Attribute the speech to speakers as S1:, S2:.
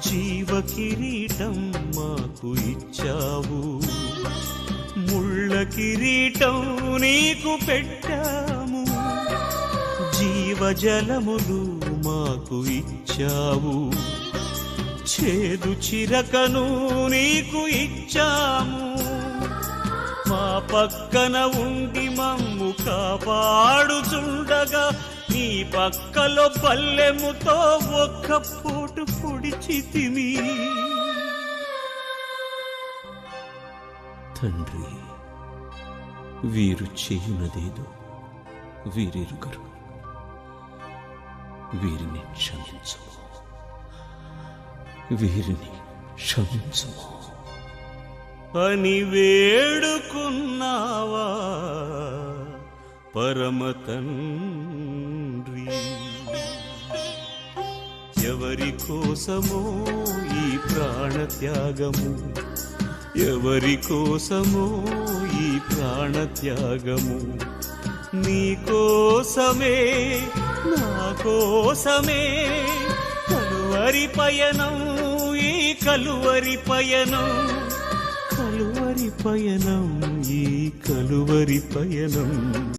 S1: జీవ కిరీటం మాకు ఇచ్చావు, ముళ్ళ కిరీటం నీకు పెట్టాము. జీవజలములు మాకు ఇచ్చావు, చేదు చిరకను నీకు ఇచ్చాము. మా పక్కన ఉండి మమ్ము కాపాడుచుండగా నీ పక్కలో పల్లెముతో ఒక్క పోటు పొడిచితిమి. తండ్రి, వీరు చేయునదేదో వీరెరుగరు, వీరిని క్షమించుము, వీరిని క్షమించుము అని వేడుకున్నావా పరమ తండ్రి. ఎవరి కోసమో ఈ ప్రాణత్యాగము, ఎవరి కోసమో ఈ ప్రాణత్యాగము, నీ కోసమే నా కోసమే. కలువరి పయనం, ఈ కలువరి పయనం, కలువరి పయనం, ఈ కలువరి పయనం.